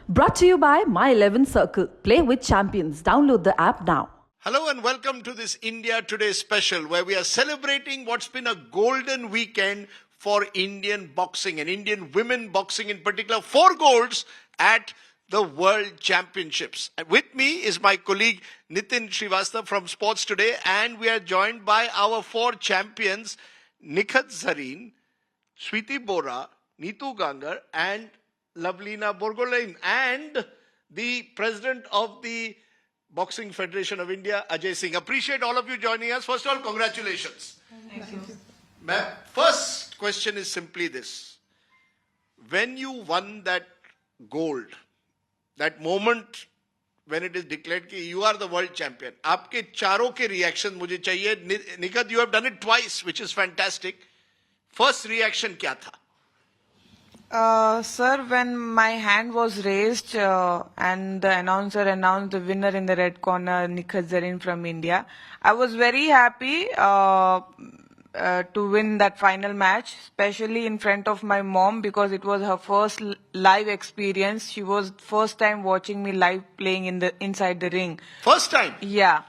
Brought to you by My 11 Circle. Play with champions. Download the app now. Hello and welcome to this India Today special where we are celebrating what's been a golden weekend for Indian boxing and Indian women boxing in particular. 4 golds at the World Championships. And with me is my colleague Nitin Srivastava from Sports Today, and we are joined by our 4 champions Nikhat Zareen, Sweety Bora, Neetu Gangar and Lavlina Borgolain, and the president of the Boxing Federation of India, Ajay Singh. Appreciate all of you joining us. First of all, congratulations. Thank you. Ma'am, first question is simply this. When you won that gold, that moment when it is declared that you are the world champion, आपके चारों के reaction मुझे चाहिए. Nikhat, you have done it twice, which is fantastic. First reaction क्या था? Sir, when my hand was raised and the announcer announced the winner in the red corner, Nikhat Zareen from India, I was very happy to win that final match, especially in front of my mom because it was her first live experience. She was first time watching me live playing inside the ring. First time? Yeah.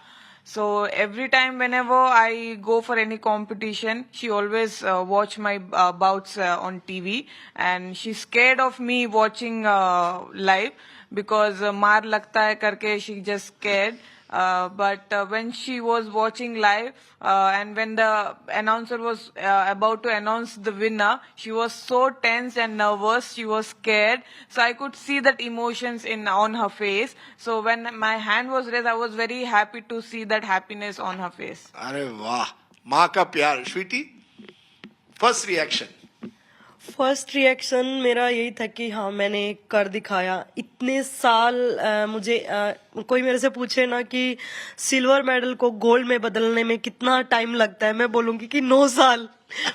So every time whenever I go for any competition, she always watch my bouts on TV, and she's scared of me watching live because maar lagta hai karke she just scared. But when she was watching live and when the announcer was about to announce the winner, she was so tense and nervous. She was scared. So I could see that emotions on her face. So when my hand was raised, I was very happy to see that happiness on her face. अरे वाह, माँ का प्यार. Sweety, first reaction. First reaction मेरा यही था कि हाँ मैंने कर दिखाया. इतने साल मुझे कोई मेरे से पूछे ना कि सिल्वर मेडल को गोल्ड में बदलने में कितना टाइम लगता है, मैं बोलूंगी कि 9 साल.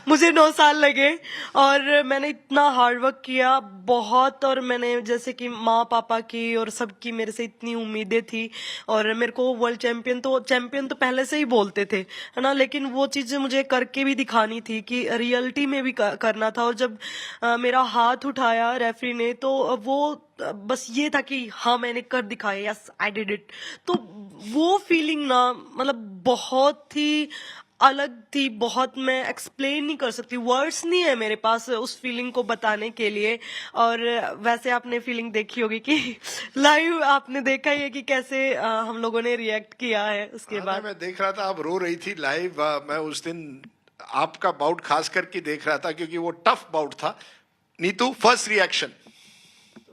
मुझे 9 साल लगे और मैंने इतना हार्डवर्क किया बहुत. और मैंने जैसे कि माँ पापा की और सबकी मेरे से इतनी उम्मीदें थी और मेरे को वर्ल्ड चैंपियन तो पहले से ही बोलते थे, है ना. लेकिन वो चीज मुझे करके भी दिखानी थी कि रियलिटी में भी करना था. और जब मेरा हाथ उठाया रेफरी ने तो वो बस ये था कि हाँ मैंने कर दिखाया, यस आई डिड इट. तो वो फीलिंग ना मतलब बहुत ही अलग थी. बहुत मैं एक्सप्लेन नहीं कर सकती, वर्ड्स नहीं है मेरे पास उस फीलिंग को बताने के लिए. और वैसे आपने फीलिंग देखी होगी कि लाइव आपने देखा ही है कि कैसे हम लोगों ने रिएक्ट किया है उसके बाद. मैं देख रहा था आप रो रही थी लाइव. मैं उस दिन आपका बाउट खास करके देख रहा था क्योंकि वो टफ बाउट था. Neetu, first reaction.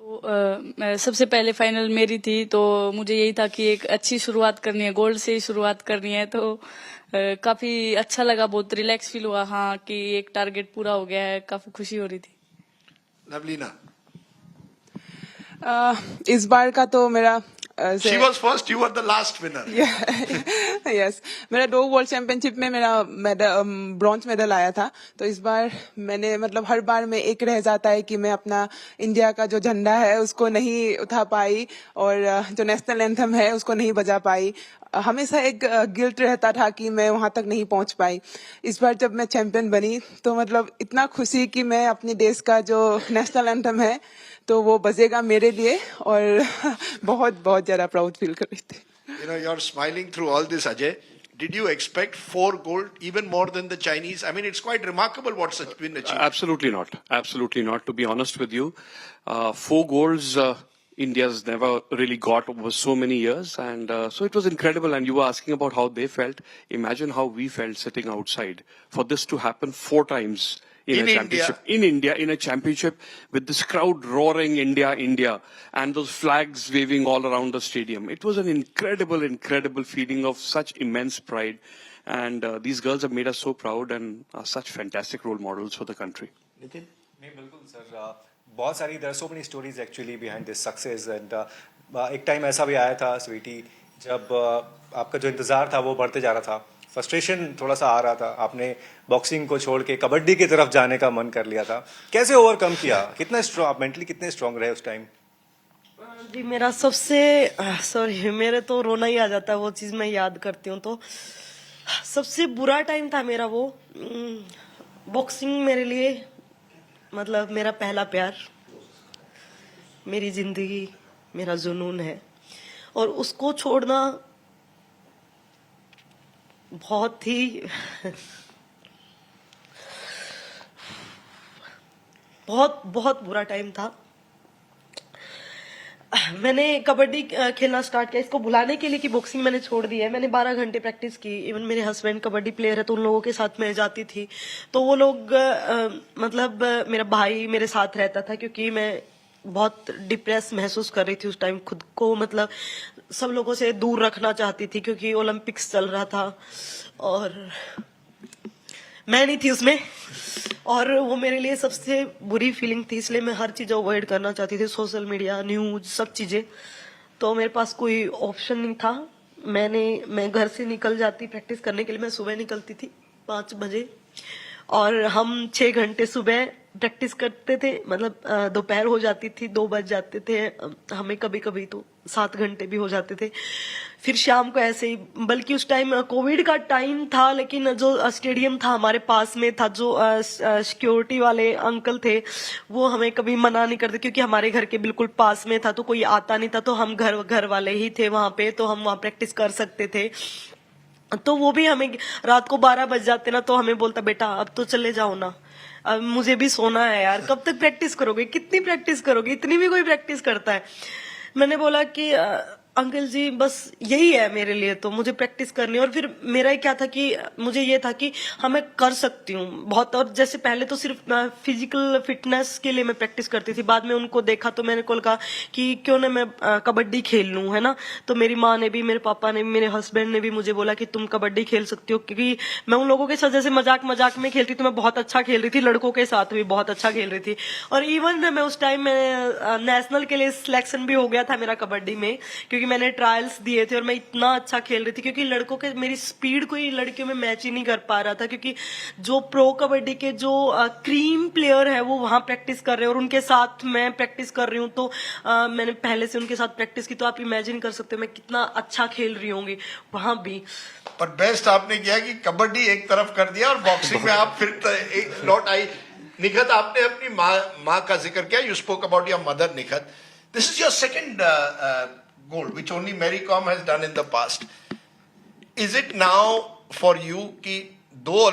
सबसे पहले फाइनल मेरी थी तो मुझे यही था कि एक अच्छी शुरुआत करनी है, गोल्ड से ही शुरुआत करनी है. तो काफी अच्छा लगा, बहुत रिलैक्स फील हुआ. हाँ कि एक टारगेट पूरा हो गया है, काफी खुशी हो रही थी. लवलीना, इस बार का तो मेरा she was first, you were the last winner. Yes मेरा 2 वर्ल्ड चैंपियनशिप में मेरा ब्रॉन्ज मेडल आया था. तो इस बार मैंने मतलब हर बार में एक रह जाता है कि मैं अपना इंडिया का जो झंडा है उसको नहीं उठा पाई और जो नेशनल एंथम है उसको नहीं बजा पाई. हमेशा एक गिल्ट रहता था कि मैं वहां तक नहीं पहुंच पाई. इस बार जब मैं चैंपियन बनी तो मतलब इतना खुशी कि मैं अपने देश का जो नेशनल एंथम है तो वो बजेगा मेरे लिए और बहुत बहुत ज्यादा प्राउड फील कर रही थी. You know, you're smiling through all this, Ajay. Did you expect 4 gold, even more than the Chinese? I mean, it's quite remarkable what's been achieved. Absolutely not. Absolutely not. To be honest with you, 4 golds India's never really got over so many years, and so it was incredible. And you were asking about how they felt. Imagine how we felt sitting outside for this to happen 4 times. In a championship, in India, in a championship with this crowd roaring India, India, and those flags waving all around the stadium. It was an incredible feeling of such immense pride. And these girls have made us so proud and are such fantastic role models for the country. Nitin? नहीं बिल्कुल sir. बहुत सारी there are so many stories actually behind this success. And एक time ऐसा भी आया था स्वीटी जब आपका जो इंतज़ार था वो बढ़ते जा रहा था, फ्रस्ट्रेशन थोड़ा सा आ रहा था, आपने बॉक्सिंग को छोड़ के कबड्डी की तरफ जाने का मन कर लिया था. कैसे ओवरकम किया? कितना स्ट्रॉन्ग, मेंटली कितने स्ट्रॉन्ग रहे उस टाइम? जी मेरा सबसे सॉरी मेरे तो रोना ही आ जाता है वो चीज मैं याद करती हूँ. तो सबसे बुरा टाइम था मेरा वो. बॉक्सिंग मेरे लिए मतलब मेरा पहला प्यार. मेरी जिंदगी, मेरा जुनून है, और उसको छोड़ना बहुत ही बहुत बहुत बुरा टाइम था। मैंने कबड्डी खेलना स्टार्ट किया इसको भुलाने के लिए कि बॉक्सिंग मैंने छोड़ दी है। मैंने 12 घंटे प्रैक्टिस की। इवन मेरे हस्बैंड कबड्डी प्लेयर है तो उन लोगों के साथ मैं जाती थी, तो वो लोग मतलब मेरा भाई मेरे साथ रहता था, क्योंकि मैं बहुत डिप्रेस महसूस कर रही थी उस टाइम, खुद को मतलब सब लोगों से दूर रखना चाहती थी, क्योंकि ओलंपिक्स चल रहा था और मैं नहीं थी उसमें, और वो मेरे लिए सबसे बुरी फीलिंग थी। इसलिए मैं हर चीज अवॉइड करना चाहती थी, सोशल मीडिया, न्यूज, सब चीजें। तो मेरे पास कोई ऑप्शन नहीं था। मैं घर से निकल जाती प्रैक्टिस करने के लिए। मैं सुबह निकलती थी 5 बजे, और हम 6 घंटे सुबह प्रैक्टिस करते थे। मतलब दोपहर हो जाती थी, 2 बज जाते थे हमें, कभी कभी तो 7 घंटे भी हो जाते थे। फिर शाम को ऐसे ही, बल्कि उस टाइम कोविड का टाइम था, लेकिन जो स्टेडियम था हमारे पास में था, जो सिक्योरिटी वाले अंकल थे वो हमें कभी मना नहीं करते, क्योंकि हमारे घर के बिल्कुल पास में था, तो कोई आता नहीं था, तो हम घर वाले ही थे वहां पे, तो हम वहां प्रैक्टिस कर सकते थे। तो वो भी हमें रात को 12 बज जाते ना, तो हमें बोलता बेटा अब तो चले जाओ ना, अब मुझे भी सोना है यार, कब तक प्रैक्टिस करोगे, कितनी प्रैक्टिस करोगे, इतनी भी कोई प्रैक्टिस करता है। मैंने बोला कि अंकल जी बस यही है मेरे लिए, तो मुझे प्रैक्टिस करनी है। और फिर मेरा क्या था कि मुझे ये था कि हाँ मैं कर सकती हूँ बहुत। और जैसे पहले तो सिर्फ फिजिकल फिटनेस के लिए मैं प्रैक्टिस करती थी, बाद में उनको देखा तो मैंने कहा कि क्यों ना मैं कबड्डी खेल लूँ, है ना। तो मेरी माँ ने भी, मेरे पापा ने भी, मेरे हस्बैंड ने भी मुझे बोला कि तुम कबड्डी खेल सकती हो, क्योंकि मैं उन लोगों के साथ जैसे मजाक मजाक में खेलती थी, मैं बहुत अच्छा खेल रही थी, लड़कों के साथ भी बहुत अच्छा खेल रही थी। और इवन मैं उस टाइम में नेशनल के लिए सिलेक्शन भी हो गया था मेरा कबड्डी में, क्योंकि मैंने ट्रायल्स दिए थे और मैं इतना अच्छा खेल रही थी, क्योंकि लड़कों के मेरी स्पीड कोई लड़कियों में मैच ही नहीं कर पा रहा था, क्योंकि जो प्रो कबड्डी के जो क्रीम प्लेयर है वो वहां प्रैक्टिस कर रहे हैं और उनके साथ मैं प्रैक्टिस कर रही हूँ। तो मैंने पहले से उनके साथ प्रैक्टिस की, तो आप इमेजिन कर सकते हो मैं कितना अच्छा खेल रही होंगी वहां भी। पर बेस्ट आपने किया कि कबड्डी एक तरफ कर दिया और बॉक्सिंग में आप फिर लौट आई। निखत, आपने अपनी माँ का जिक्र किया, you spoke about your mother Nikhat. This is your second gold, which only Mary Kom has done in the past. Is it now for you कि 2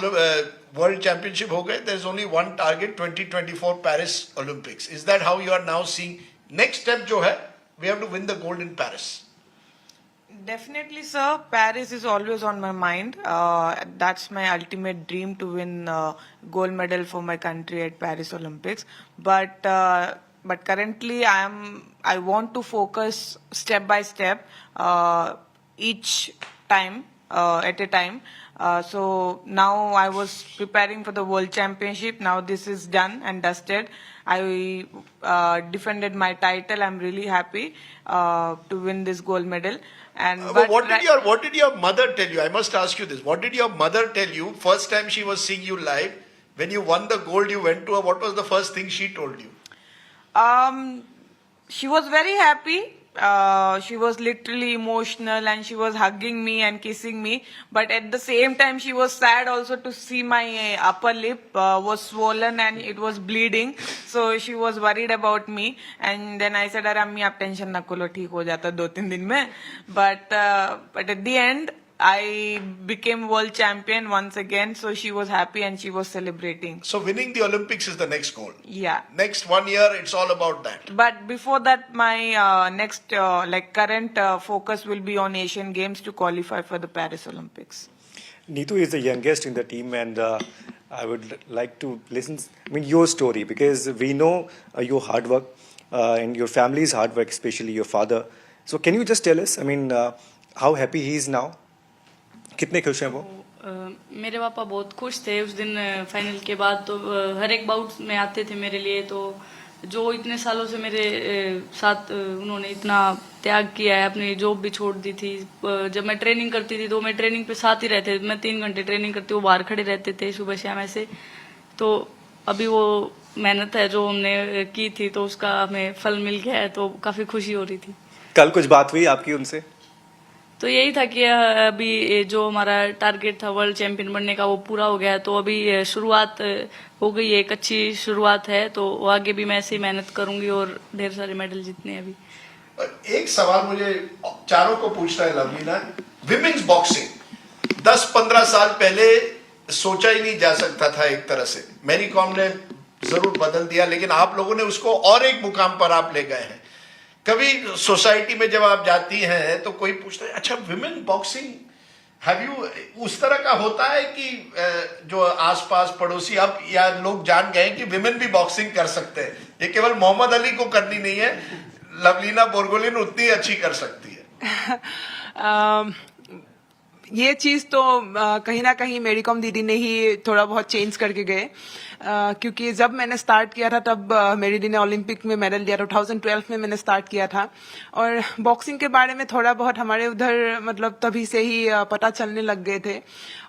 World Championship हो गए, there is only one target, 2024 Paris Olympics. Is that how you are now seeing next step जो है, we have to win the gold in Paris? Definitely, sir. Paris is always on my mind. That's my ultimate dream, to win gold medal for my country at Paris Olympics. But currently I want to focus step by step, each time at a time. So now I was preparing for the World Championship. Now this is done and dusted. I defended my title. I'm really happy to win this gold medal. And what did your mother tell you? I must ask you this. What did your mother tell you first time she was seeing you live? When you won the gold, you went to her. What was the first thing she told you? She was very happy. She was literally emotional and she was hugging me and kissing me. But at the same time, she was sad also to see my upper lip was swollen and it was bleeding. So she was worried about me. And then I said, "Arey ammi, aap tension na kolo, theek ho jata 2-3 din mein." But at the end, I became world champion once again, so she was happy and she was celebrating. So winning the Olympics is the next goal. Yeah. Next 1 year, it's all about that. But before that, my next current focus will be on Asian Games to qualify for the Paris Olympics. Neetu is the youngest in the team, and I would like to listen, your story, because we know your hard work and your family's hard work, especially your father. So can you just tell us, how happy he is now? कितने खुश हैं वो? मेरे पापा बहुत खुश थे उस दिन फाइनल के बाद। तो हर एक बाउट में आते थे मेरे लिए, तो जो इतने सालों से मेरे साथ उन्होंने इतना त्याग किया है, अपनी जॉब भी छोड़ दी थी। जब मैं ट्रेनिंग करती थी तो मैं ट्रेनिंग पे साथ ही रहते थे। मैं 3 घंटे ट्रेनिंग करती, वो बाहर खड़े रहते थे सुबह शाम ऐसे। तो अभी वो मेहनत है जो हमने की थी, तो उसका हमें फल मिल गया है, तो काफी खुशी हो रही थी। कल कुछ बात हुई आपकी उनसे? तो यही था कि अभी ये जो हमारा टारगेट था वर्ल्ड चैंपियन बनने का वो पूरा हो गया है, तो अभी शुरुआत हो गई है, एक अच्छी शुरुआत है, तो आगे भी मैं ऐसे ही मेहनत करूंगी और ढेर सारे मेडल जीतने हैं अभी। एक सवाल मुझे चारों को पूछना है लवलीना, विमेन्स बॉक्सिंग 10-15 साल पहले सोचा ही नहीं जा सकता था एक तरह से। मैरी कॉम ने जरूर बदल दिया, लेकिन आप लोगों ने उसको और एक मुकाम पर आप ले गए हैं। कभी सोसाइटी में जब आप जाती हैं तो कोई पूछता है अच्छा विमेन बॉक्सिंग हैव यू, उस तरह का होता है कि जो आसपास पड़ोसी अब या लोग जान गए कि विमेन भी बॉक्सिंग कर सकते हैं, ये केवल मोहम्मद अली को करनी नहीं है, लवलीना बोरगोहेन उतनी अच्छी कर सकती है। ये चीज तो कहीं ना कहीं मेरी कॉम दीदी ने ही थोड़ा बहुत चेंज करके गए, क्योंकि जब मैंने स्टार्ट किया था तब मेरी दी ने ओलंपिक में मेडल लिया, 2012 में मैंने स्टार्ट किया था, और बॉक्सिंग के बारे में थोड़ा बहुत हमारे उधर मतलब तभी से ही पता चलने लग गए थे।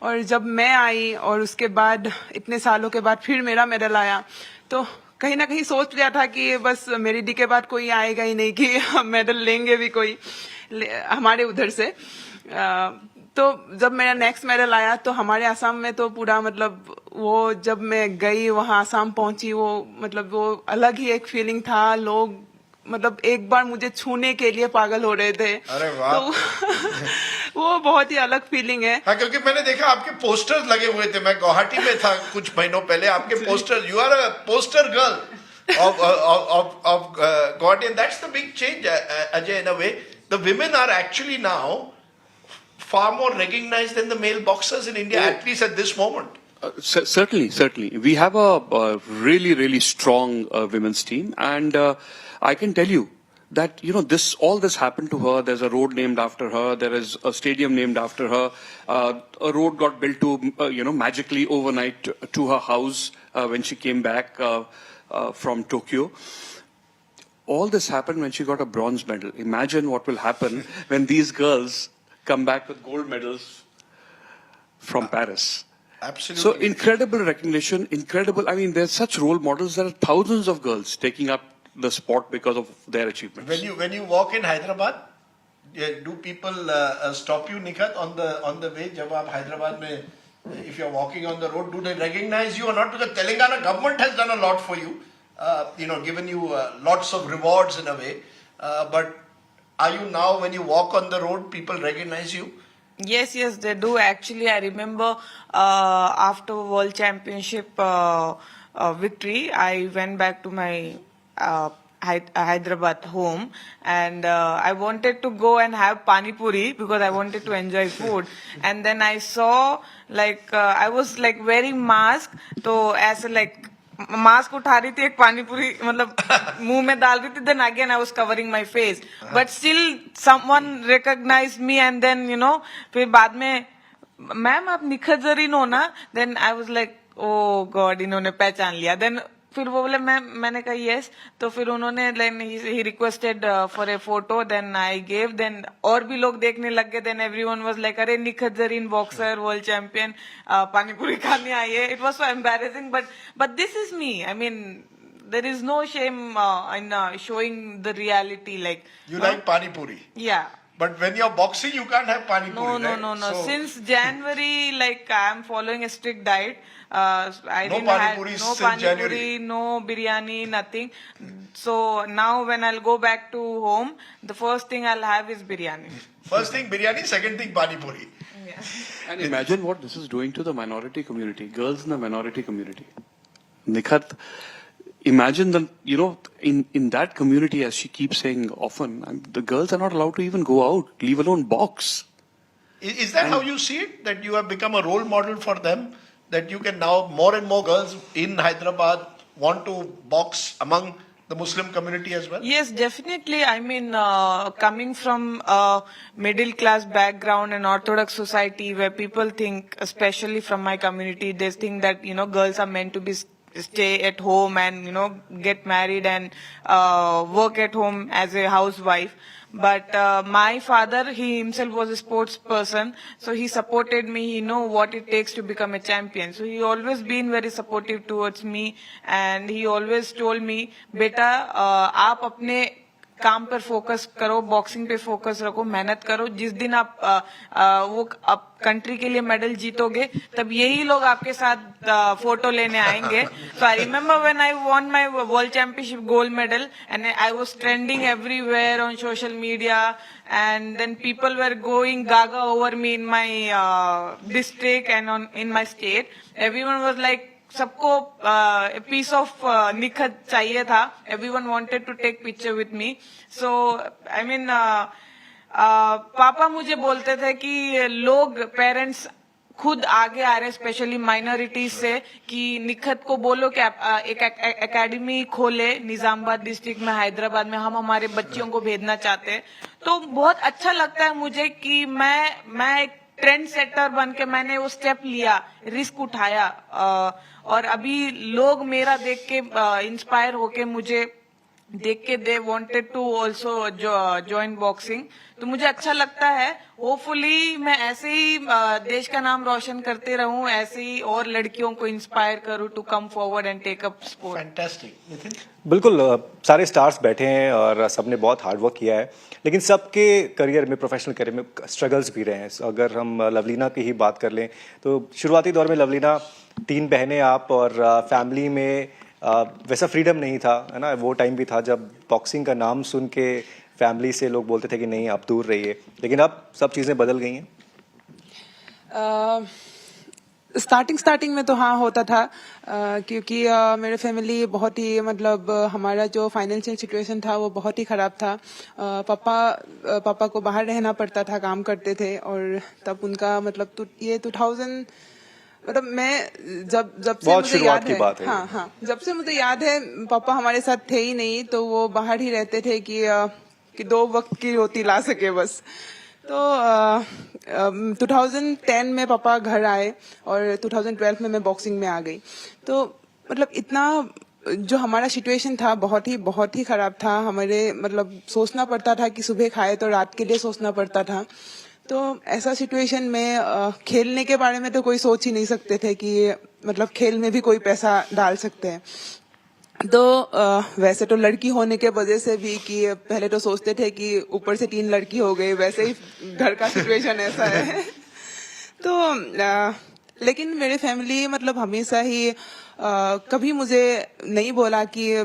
और जब मैं आई और उसके बाद इतने सालों के बाद फिर मेरा मेडल आया, तो कहीं ना कहीं सोच लिया था कि बस मेरी दी के बाद कोई आएगा ही नहीं कि मेडल लेंगे भी कोई हमारे उधर से। तो जब मेरा नेक्स्ट मेडल आया तो हमारे आसाम में तो पूरा मतलब वो जब मैं गई वहाँ आसाम पहुंची, वो मतलब वो अलग ही एक फीलिंग था, लोग मतलब एक बार मुझे छूने के लिए पागल हो रहे थे। अरे वाह। तो वो बहुत ही अलग फीलिंग है। हाँ, क्योंकि मैंने देखा आपके पोस्टर्स लगे हुए थे, मैं गुवाहाटी में था कुछ महीनों पहले, आपके poster, you are a poster girl of Guwahati, and that's the big change, Ajay, in a way. The women are actually now far more recognized than the male boxers in India, at least at this moment. Certainly. We have a really strong women's team, and I can tell you that all this happened to her. There's a road named after her. There is a stadium named after her. A road got built to magically overnight to her house when she came back from Tokyo. All this happened when she got a bronze medal. Imagine what will happen when these girls come back with gold medals from Paris. Absolutely. So incredible recognition, incredible. I mean, there's such role models. There are thousands of girls taking up the sport because of their achievements. When you walk in Hyderabad, do people stop you, Nikhat, on the way? जब आप हैदराबाद में, if you're walking on the road, do they recognize you or not? Because Telangana government has done a lot for you, given you lots of rewards in a way. But are you now, when you walk on the road, people recognize you? Yes, they do. Actually, I remember after World Championship victory, I went back to my Hyderabad home, and I wanted to go and have pani puri because I wanted to enjoy food. And then I saw I was wearing mask, so as mask उठा रही थी, एक पानी पूरी मतलब मुंह में डाल रही थी, then again I was covering my face, but still someone recognized me, and then फिर बाद में मैम आप निखत जरीन हो ना, then I was like oh God, इन्होंने पहचान लिया। then फिर वो बोले मैंने कहा yes, तो फिर उन्होंने he requested for a photo, then I gave, then और भी लोग देखने लग गए, then everyone was like अरे Nikhat Zareen boxer world champion पानी पूरी खाने आई है। It was so embarrassing, but this is me. I mean, there is no shame in showing the reality. You like pani puri? Yeah. But when you're boxing, you can't have pani puri, right? No. So, Since January, I'm following a strict diet. I no didn't pani have puri no since pani January. puri, no biryani, nothing. So now when I'll go back to home, the first thing I'll have is biryani. First thing biryani, second thing pani puri. Yeah. And imagine what this is doing to the minority community, girls in the minority community. Nikhat, imagine that, in that community, as she keeps saying often, the girls are not allowed to even go out, leave alone box. Is that how you see it? That you have become a role model for them? That you can now, more and more girls in Hyderabad want to box among the Muslim community as well? Yes, definitely. I mean, coming from a middle class background and orthodox society where people think, especially from my community, they think that, girls are meant to stay at home and, get married and work at home as a housewife. But my father, he himself was a sports person, so he supported me. He know what it takes to become a champion. So he always been very supportive towards me, and he always told me, "Beta, आप अपने काम पर focus करो, boxing पे focus रखो, मेहनत करो। जिस दिन आप कंट्री के लिए मेडल जीतोगे तब यही लोग आपके साथ फोटो लेने आएंगे। So I remember when I won my world championship gold medal and I was trending everywhere on social media and then people were going gaga over me in my district and in my state. Everyone was like, सबको piece of Nikhat चाहिए था। Everyone wanted to take picture with me. So I mean पापा मुझे बोलते थे कि लोग parents खुद आगे आ रहे, स्पेशली माइनॉरिटीज से, कि निखत को बोलो कि एक एकेडमी खोले निजामाबाद डिस्ट्रिक्ट में, हैदराबाद में, हम हमारे बच्चियों को भेजना चाहते हैं। तो बहुत अच्छा लगता है मुझे कि मैं एक ट्रेंड सेटर बन के मैंने वो स्टेप लिया, रिस्क उठाया, और अभी लोग मेरा देख के इंस्पायर होके मुझे देख के they wanted to also join boxing. तो मुझे अच्छा लगता है। होपफुली मैं ऐसे ही देश का नाम रोशन करते रहूं, ऐसे ही और लड़कियों को इंस्पायर करूं to come forward and take up sport. Fantastic Nitin. बिल्कुल, सारे स्टार्स बैठे हैं और सबने बहुत हार्ड वर्क किया है, लेकिन सबके करियर में, प्रोफेशनल करियर में स्ट्रगल्स भी रहे हैं। अगर हम लवलीना की ही बात कर लें तो शुरुआती दौर में लवलीना 3 बहनें आप, और फैमिली में वैसा फ्रीडम नहीं था, है ना। वो टाइम भी था जब बॉक्सिंग का नाम सुन के फैमिली से लोग बोलते थे कि नहीं आप दूर रहिए, लेकिन अब सब चीज़ें बदल गई हैं। स्टार्टिंग में तो हाँ होता था, क्योंकि मेरे फैमिली बहुत ही मतलब हमारा जो फाइनेंशियल सिचुएशन था वो बहुत ही खराब था। पापा को बाहर रहना पड़ता था, काम करते थे, और तब उनका मतलब ये 2000 मतलब मैं जब से मुझे याद है, हाँ जब से मुझे याद है पापा हमारे साथ थे ही नहीं, तो वो बाहर ही रहते थे कि 2 वक्त की रोटी ला सके बस। तो 2010 में पापा घर आए और 2012 में मैं बॉक्सिंग में आ गई। तो मतलब इतना जो हमारा सिचुएशन था बहुत ही खराब था। हमारे मतलब सोचना पड़ता था कि सुबह खाए तो रात के लिए सोचना पड़ता था। तो ऐसा सिचुएशन में खेलने के बारे में तो कोई सोच ही नहीं सकते थे कि मतलब खेल में भी कोई पैसा डाल सकते हैं। तो वैसे तो लड़की होने के वजह से भी कि पहले तो सोचते थे कि ऊपर से 3 लड़की हो गई, वैसे ही घर का सिचुएशन ऐसा है। तो लेकिन मेरे फैमिली मतलब हमेशा ही कभी मुझे नहीं बोला कि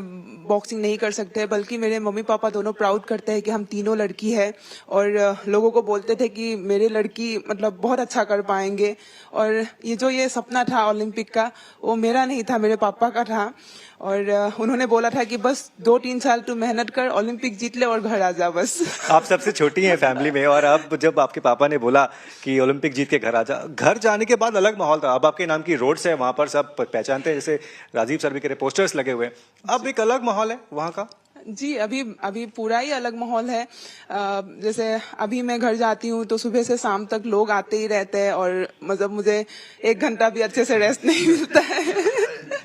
बॉक्सिंग नहीं कर सकते, बल्कि मेरे मम्मी पापा दोनों प्राउड करते हैं कि हम तीनों लड़की है, और लोगों को बोलते थे कि मेरे लड़की मतलब बहुत अच्छा कर पाएंगे। और ये सपना था ओलंपिक का, वो मेरा नहीं था, मेरे पापा का था। और उन्होंने बोला था कि बस 2-3 साल तू मेहनत कर, ओलंपिक जीत ले और घर आ जा बस। आप सबसे छोटी हैं फैमिली में, और अब जब आपके पापा ने बोला कि ओलंपिक जीत के घर आ जा, घर जाने के बाद अलग माहौल था। अब आपके नाम की रोड्स है, वहां पर सब पहचानते हैं, जैसे राजीव सर भी कह रहे, पोस्टर्स लगे हुए हैं। अब एक अलग माहौल है वहाँ का। जी, अभी पूरा ही अलग माहौल है। जैसे अभी मैं घर जाती हूँ तो सुबह से शाम तक लोग आते ही रहते हैं, और मतलब मुझे 1 घंटा भी अच्छे से रेस्ट नहीं मिलता है।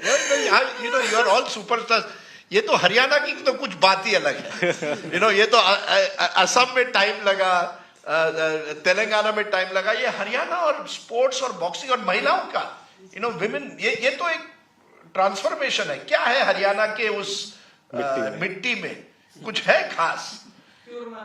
You are all superstars. ये तो हरियाणा की तो कुछ बात ही अलग है। ये तो असम में टाइम लगा, तेलंगाना में टाइम लगा, ये हरियाणा और स्पोर्ट्स और बॉक्सिंग और महिलाओं का विमेन, ये तो एक ट्रांसफॉर्मेशन है। क्या है हरियाणा के उस मिट्टी में कुछ है खास? चूरमा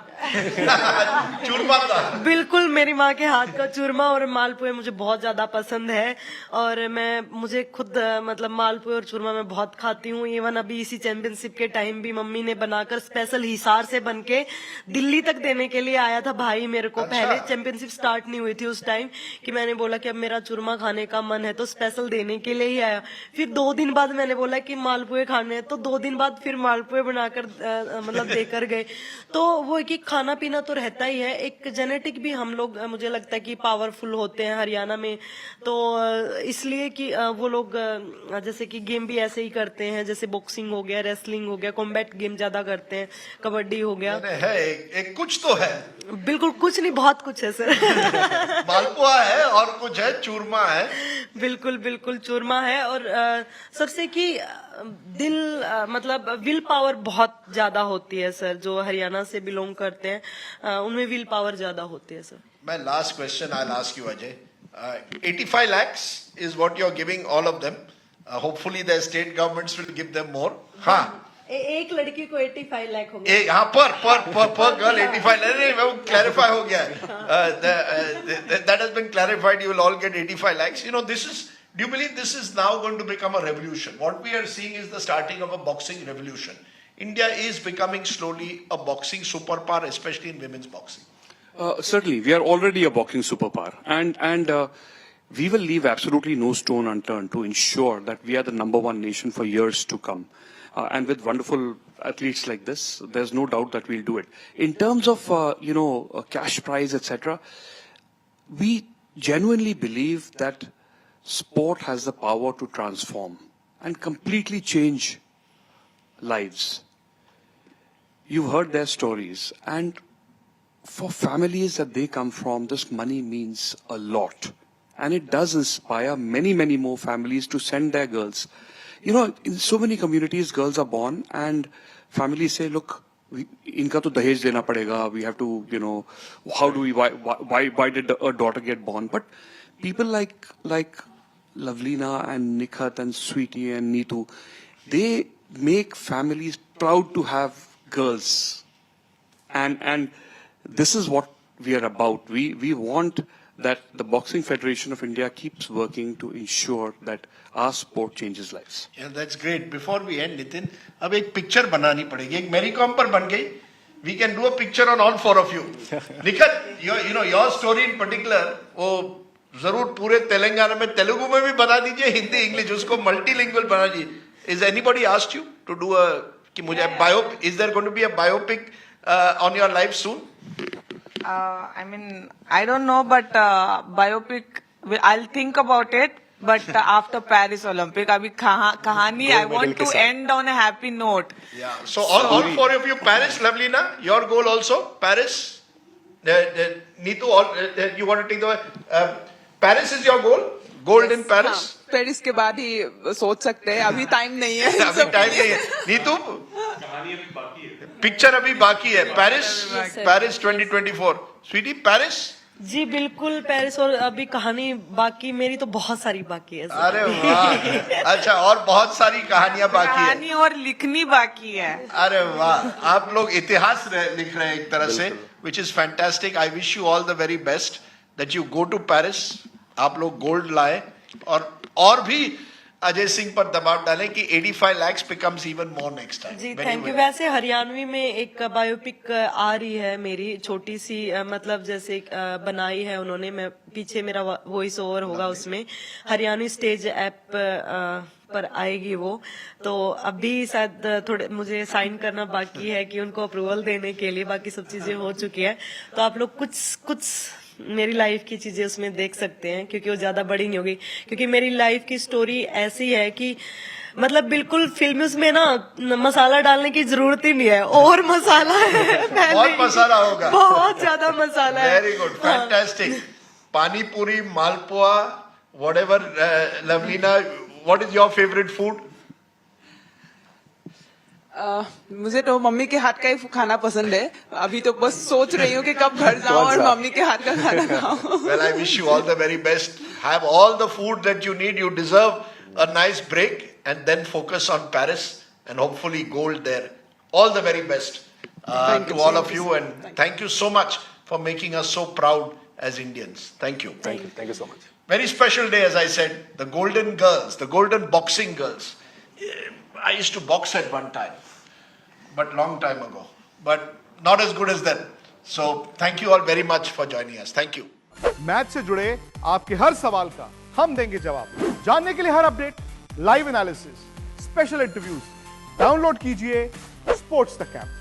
था। बिल्कुल, मेरी माँ के हाथ का चूरमा और मालपुए मुझे बहुत ज्यादा पसंद है, और मुझे खुद मतलब मालपुए और चूरमा मैं बहुत खाती हूँ। इवन अभी इसी चैंपियनशिप के टाइम भी मम्मी ने बनाकर स्पेशल हिसार से बन के दिल्ली तक देने के लिए आया था भाई मेरे को। पहले चैंपियनशिप स्टार्ट नहीं हुई थी उस टाइम, कि मैंने बोला कि अब मेरा चूरमा खाने का मन है, तो स्पेशल देने के लिए ही आया। फिर 2 दिन बाद मैंने बोला कि मालपुए खाने हैं, तो 2 दिन बाद फिर मालपुए बनाकर मतलब देकर गए। तो वो कि खाना पीना तो रहता ही है, एक जेनेटिक भी हम लोग मुझे लगता है कि पावरफुल होते हैं हरियाणा में। तो इसलिए कि वो लोग जैसे कि गेम भी ऐसे ही करते हैं, जैसे बॉक्सिंग हो गया, रेसलिंग हो गया, कॉम्बैट गेम ज्यादा करते हैं, कबड्डी हो गया। है एक कुछ तो है। बिल्कुल कुछ नहीं, बहुत कुछ है सर। मालपुआ है और कुछ है, चूरमा है। बिल्कुल चूरमा है, और सबसे कि दिल मतलब विल पावर बहुत ज्यादा होती है सर। जो हरियाणा से बिलोंग करते हैं उनमें विल पावर ज्यादा होती है sir. My last question I'll ask you, Ajay. 85 lakhs is what you're giving all of them. Hopefully the state governments will give them more. हाँ, एक लड़की को 85 लाख होंगे। हाँ, पर गर्ल 85 लाख। नहीं, वो क्लैरिफाई हो गया है। That has been clarified. You will all get 85 lakhs. You know, this is. Do you believe this is now going to become a revolution? What we are seeing is the starting of a boxing revolution. India is becoming slowly a boxing superpower, especially in women's boxing. Certainly, we are already a boxing superpower, and we will leave absolutely no stone unturned to ensure that we are the #1 nation for years to come. And with wonderful athletes like this, there's no doubt that we'll do it. In terms of cash prize, etc., we genuinely believe that sport has the power to transform and completely change lives. You've heard their stories, and for families that they come from, this money means a lot. And it does inspire many, many more families to send their girls. You know, in so many communities, girls are born and families say, look, inka to dahej dena padega. We have to, how do we, why did a daughter get born? But people like Lavlina and Nikhat and Sweetie and Neetu, they make families proud to have girls. And this is what we are about. We want that the Boxing Federation of India keeps working to ensure that our sport changes lives. Yeah, that's great. Before we end, Nitin, अब एक picture बनानी पड़ेगी. एक Mary com पर बन गई. We can do a picture on all 4 of you. Nikhat, your story in particular, वो जरूर पूरे तेलंगाना में तेलुगु में भी बना दीजिए, हिंदी इंग्लिश उसको मल्टीलिंगुअल बना दीजिए. Is anybody asked you to do कि मुझे is there going to be a biopic on your life soon? I mean, I don't know, but biopic, I'll think about it. But after Paris Olympic, abhi kahani, I want to end on a happy note. Yeah. So all 4 of you, Paris, Lavlina, your goal also, Paris. Neetu, you want to take the Paris is your goal? Gold in Paris? Paris के बाद ही सोच सकते हैं, अभी time नहीं है। अभी time नहीं है। नीतू, पिक्चर अभी बाकी है। पेरिस 2024। स्वीटी, पेरिस? जी बिल्कुल, पेरिस, और अभी कहानी बाकी, मेरी तो बहुत सारी बाकी है। अरे वाह, अच्छा, और बहुत सारी कहानियां बाकी है। कहानी और लिखनी बाकी है। अरे वाह, आप लोग इतिहास लिख रहे हैं एक तरह से, which is fantastic. I wish you all the very best that you go to Paris. आप लोग गोल्ड लाए और भी अजय सिंह पर दबाव डालें कि 85 lakhs becomes even more next time. जी थैंक यू। वैसे हरियाणवी में एक बायोपिक आ रही है मेरी, छोटी सी, मतलब जैसे बनाई है उन्होंने, मैं पीछे मेरा वॉइस ओवर होगा उसमें, हरियाणवी स्टेज ऐप पर आएगी वो। तो अभी शायद थोड़े मुझे साइन करना बाकी है कि उनको अप्रूवल देने के लिए, बाकी सब चीजें हो चुकी है। तो आप लोग कुछ मेरी लाइफ की चीजें उसमें देख सकते हैं, क्योंकि वो ज्यादा बड़ी नहीं होगी, क्योंकि मेरी लाइफ की स्टोरी ऐसी है कि मतलब बिल्कुल फिल्म में ना मसाला डालने की जरूरत ही नहीं है, और मसाला है। बहुत मसाला होगा, बहुत ज्यादा मसाला है। Very good, fantastic. Pani puri, malpua, whatever. Lovlina, what is your favourite food? मुझे तो मम्मी के हाथ का ही खाना पसंद है। अभी तो बस सोच रही हूँ कि कब घर जाऊँ और मम्मी के हाथ का खाना खाऊँ। Well, I wish you all the very best. Have all the food that you need. You deserve a nice break and then focus on Paris and hopefully gold there. All the very best to all of you, and thank you so much for making us so proud as Indians. Thank you. Thank you so much. Very special day, as I said. The Golden Girls, the Golden Boxing Girls. I used to box at one time, but long time ago. But not as good as then. So thank you all very much for joining us. Thank you. Match से जुड़े आपके हर सवाल का हम देंगे जवाब। जानने के लिए हर update, live analysis, special interviews, download कीजिए स्पोर्ट्स तक ऐप।